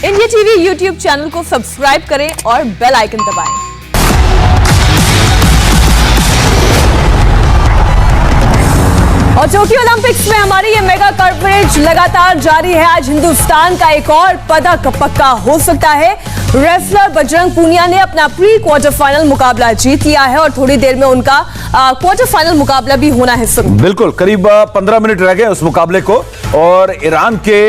India TV YouTube channel को subscribe करें और बेल आइकन दबाएं। और टोक्यो ओलंपिक्स में हमारी ये मेगा कवरेज लगातार जारी है। आज हिंदुस्तान का एक और पदक पक्का हो सकता है। रेसलर बजरंग पूनिया ने अपना प्री क्वार्टर फाइनल मुकाबला जीत लिया है और थोड़ी देर में उनका क्वार्टर फाइनल मुकाबला भी होना है। बिल्कुल, करीब 15 मिनट रह गए उस मुकाबले को और ईरान के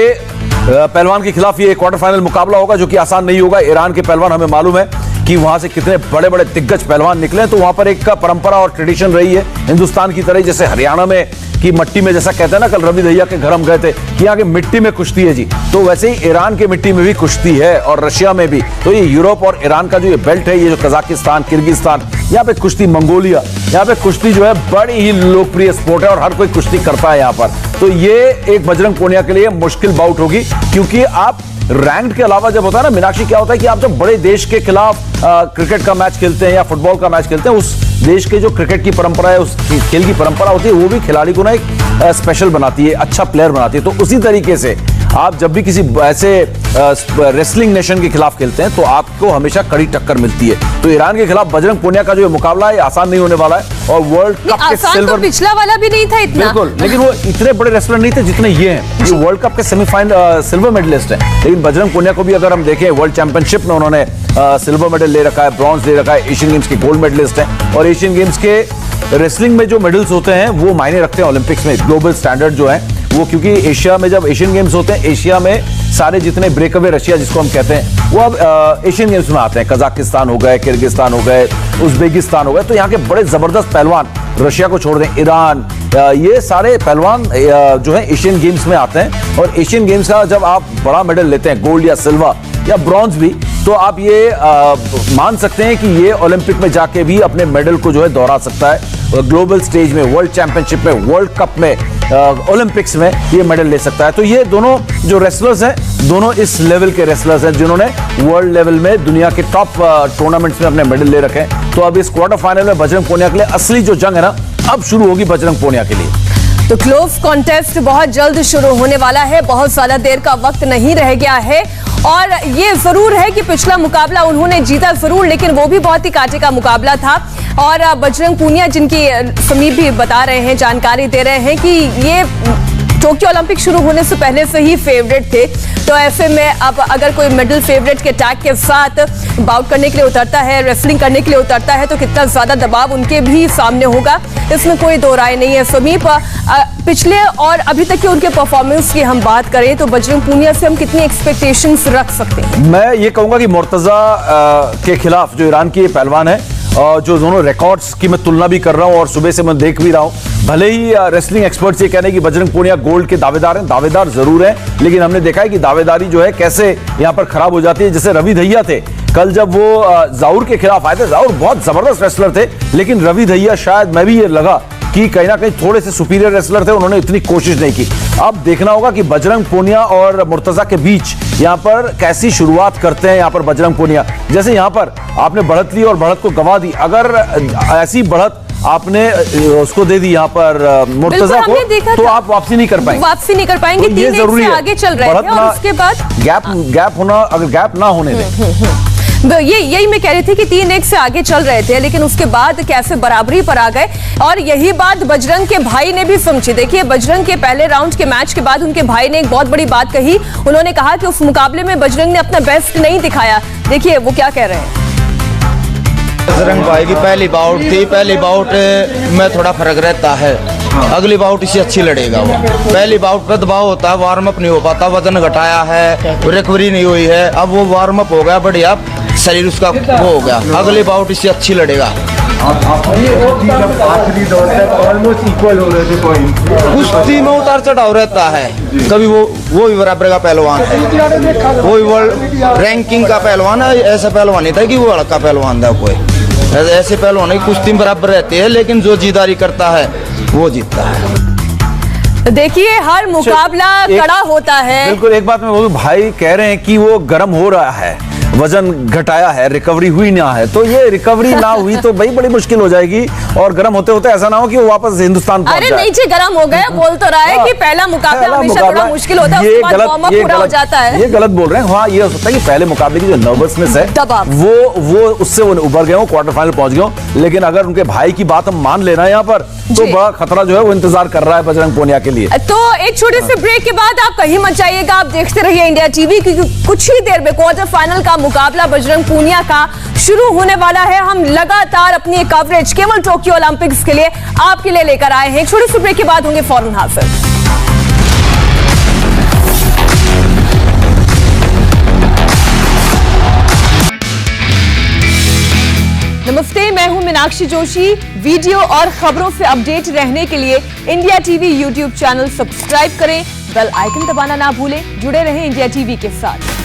पहलवान के खिलाफ ये क्वार्टर फाइनल मुकाबला होगा जो कि आसान नहीं होगा। ईरान के पहलवान, हमें मालूम है कि वहां से कितने बड़े बड़े दिग्गज पहलवान निकले, तो वहां पर एक परंपरा और ट्रेडिशन रही है हिंदुस्तान की तरह। जैसे हरियाणा में की मट्टी में, जैसा कहते हैं ना, कल रवि दहिया के घर हम गए थे कि यहाँ की मिट्टी में कुश्ती है जी, तो वैसे ही ईरान की मिट्टी में भी कुश्ती है और रशिया में भी। तो ये यूरोप और ईरान का जो ये बेल्ट है, ये जो कजाकिस्तान, किर्गिस्तान, यहाँ पे कुश्ती, मंगोलिया, यहाँ पे कुश्ती जो है बड़ी ही लोकप्रिय स्पोर्ट है और हर कोई कुश्ती करता है यहाँ पर। तो ये एक बजरंग पूनिया के लिए मुश्किल बाउट होगी, क्योंकि आप रैंक के अलावा जब होता है ना मीनाक्षी, क्या होता है कि आप जब बड़े देश के खिलाफ क्रिकेट का मैच खेलते हैं या फुटबॉल का मैच खेलते हैं, उस देश के जो क्रिकेट की परंपरा है, उस खेल की परंपरा होती है, वो भी खिलाड़ी को ना एक स्पेशल बनाती है, अच्छा प्लेयर बनाती है। तो उसी तरीके से आप जब भी किसी ऐसे रेसलिंग नेशन के खिलाफ खेलते हैं तो आपको हमेशा कड़ी टक्कर मिलती है। तो ईरान के खिलाफ बजरंग पूनिया का जो मुकाबला है आसान नहीं होने वाला है और वर्ल्ड कप के सिल्वर, तो पिछला वाला भी नहीं था इतना, बिल्कुल, लेकिन वो इतने बड़े रेसलर नहीं थे जितने ये हैं। ये वर्ल्ड कप के सेमीफाइनल सिल्वर मेडलिस्ट हैं, लेकिन बजरंग पूनिया को भी अगर हम देखें, वर्ल्ड चैंपियनशिप में उन्होंने सिल्वर मेडल ले रखा है, ब्रॉन्ज ले रखा है, एशियन गेम्स के गोल्ड मेडलिस्ट हैं और एशियन गेम्स के रेसलिंग में जो मेडल्स होते हैं वो मायने रखते हैं ओलंपिक्स में। ग्लोबल स्टैंडर्ड जो है वो, क्योंकि एशिया में जब एशियन गेम्स होते हैं, एशिया में सारे जितने ब्रेकअवे रशिया जिसको हम कहते हैं, वो अब एशियन गेम्स में आते हैं। कजाकिस्तान हो गए, किर्गिस्तान हो गए, उज्बेकिस्तान हो गए, तो यहाँ के बड़े जबरदस्त पहलवान, रशिया को छोड़ दें, ईरान, ये सारे पहलवान जो है एशियन गेम्स में आते हैं। और एशियन गेम्स का जब आप बड़ा मेडल लेते हैं, गोल्ड या सिल्वर या ब्रॉन्ज भी, तो आप ये मान सकते हैं कि ये ओलंपिक में जाके भी अपने मेडल को जो है दोहरा सकता है। ग्लोबल स्टेज में, वर्ल्ड चैंपियनशिप में, वर्ल्ड कप में, ओलंपिक्स में ये मेडल ले सकता है। तो ये दोनों जो रेसलर्स हैं, दोनों इस लेवल के रेसलर्स हैं जिन्होंने वर्ल्ड लेवल में दुनिया के टॉप टूर्नामेंट्स में अपने मेडल ले रखे हैं। तो अब इस क्वार्टर फाइनल में बजरंग पूनिया के लिए असली जो जंग है ना, अब शुरू होगी बजरंग पूनिया के लिए। तो क्लोज कॉन्टेस्ट बहुत जल्द शुरू होने वाला है, बहुत ज्यादा देर का वक्त नहीं रह गया है और ये जरूर है कि पिछला मुकाबला उन्होंने जीता जरूर, लेकिन वो भी बहुत ही कांटे का मुकाबला था। और बजरंग पूनिया, जिनकी समीप भी बता रहे हैं, जानकारी दे रहे हैं कि ये टोक्यो ओलंपिक शुरू होने से पहले से ही फेवरेट थे। तो ऐसे में अब अगर कोई मिडिल फेवरेट के टैग के साथ बाउट करने के लिए उतरता है, रेसलिंग करने के लिए उतरता है, तो कितना ज्यादा दबाव उनके भी सामने होगा, इसमें कोई दो राय नहीं है। समीप, पिछले और अभी तक के उनके परफॉर्मेंस की हम बात करें तो बजरंग पूनिया से हम कितनी एक्सपेक्टेशंस रख सकते हैं? मैं ये कहूंगा कि मुर्तजा के खिलाफ जो ईरान की पहलवान है, जो दोनों रिकॉर्ड्स की मैं तुलना भी कर रहा हूं और सुबह से मैं देख भी रहा हूं, भले ही रेसलिंग एक्सपर्ट्स ये कह रहे हैं कि बजरंग पूनिया गोल्ड के दावेदार हैं, दावेदार जरूर हैं, लेकिन हमने देखा है कि दावेदारी जो है कैसे यहां पर खराब हो जाती है। जैसे रवि दहिया थे, कल जब वो जाउर के खिलाफ आए थे, जाउर बहुत जबरदस्त रेसलर थे, लेकिन रवि दहिया, शायद मैं भी ये लगा कि कहीं ना कहीं थोड़े से सुपीरियर रेसलर थे, उन्होंने इतनी कोशिश नहीं की। अब देखना होगा कि बजरंग पूनिया और मुर्तजा के बीच यहां पर कैसी शुरुआत करते हैं। यहां पर बजरंग पूनिया, जैसे यहां पर आपने बढ़त ली और बढ़त को गंवा दी, अगर ऐसी बढ़त आपने उसको दे दी यहाँ पर मुर्तजा को, तो आप वापसी नहीं कर पाएंगे, तो ये जरूरी है। आगे चल रहे हैं और उसके बाद गैप होना, अगर गैप ना होने दें। यही मैं कह रही थी कि 3-1 से आगे चल रहे थे, लेकिन उसके बाद कैसे बराबरी पर आ गए। और यही बात बजरंग के भाई ने भी समझी। देखिए, बजरंग के पहले राउंड के मैच के बाद उनके भाई ने एक बहुत बड़ी बात कही। उन्होंने कहा कि उस मुकाबले में बजरंग ने अपना बेस्ट नहीं दिखाया। देखिए वो क्या कह रहे हैं। बजरंग भाई की पहली बाउट थी, पहली बाउट में थोड़ा फर्क रहता है, अगली बाउट इससे अच्छी लड़ेगा। वो पहली बाउट पे दबाव होता है, वार्म अप नहीं हो पाता, वजन घटाया है, रिकवरी नहीं हुई है, अब वो वार्म अप हो गया, बढ़िया शरीर उसका वो हो गया, अगली बाउट इससे अच्छी लड़ेगा। कुश्ती में उतार चढ़ाव रहता है, कभी वो भी बराबर का पहलवान है, वो भी वर्ल्ड रैंकिंग का पहलवान है। ऐसा पहलवान नहीं था कि वो हल्का पहलवान था कोई, ऐसे पहलवान की कुश्ती बराबर रहती है, लेकिन जो जीदारी करता है वो जीतता है। देखिए, हर मुकाबला कड़ा होता है। बिल्कुल, एक बात मैं बोलूं, भाई कह रहे हैं कि वो गर्म हो रहा है, वजन घटाया है, रिकवरी हुई ना है, तो ये रिकवरी ना हुई तो भाई बड़ी मुश्किल हो जाएगी और गर्म होते होते ऐसा ना हो कि वो वापस हिंदुस्तान पहुंच अरे जाए। नहीं जी, गर्म हो गया, बोल तो रहा है कि पहला मुकाबला हमेशा थोड़ा मुश्किल होता है, उसके बाद वार्म अप पूरा हो जाता है। ये गलत बोल रहे हैं। हाँ, ये हो सकता है कि पहले मुकाबले की जो नर्वसनेस है दबाव, वो उससे वो उभर गए हो, क्वार्टर फाइनल पहुंच गए हो। लेकिन अगर उनके भाई की बात हम मान लेना यहाँ पर, तो बड़ा खतरा जो है वो इंतजार कर रहा है बजरंग पूनिया के लिए। तो एक छोटे से ब्रेक के बाद आप कहीं मत जाइएगा, आप देखते रहिए इंडिया टीवी, क्योंकि कुछ ही देर में क्वार्टर फाइनल का मुकाबला बजरंग पूनिया का शुरू होने वाला है। हम लगातार अपनी कवरेज केवल टोक्यो ओलंपिक्स के लिए आपके लिए लेकर आए हैं। एक छोटे से ब्रेक के बाद होंगे फौरन हाजिर। नमस्ते, मैं हूं मीनाक्षी जोशी। वीडियो और खबरों से अपडेट रहने के लिए India TV YouTube channel subscribe करें, बेल आइकन दबाना ना भूलें। जुड़े रहें इंडिया टीवी के साथ।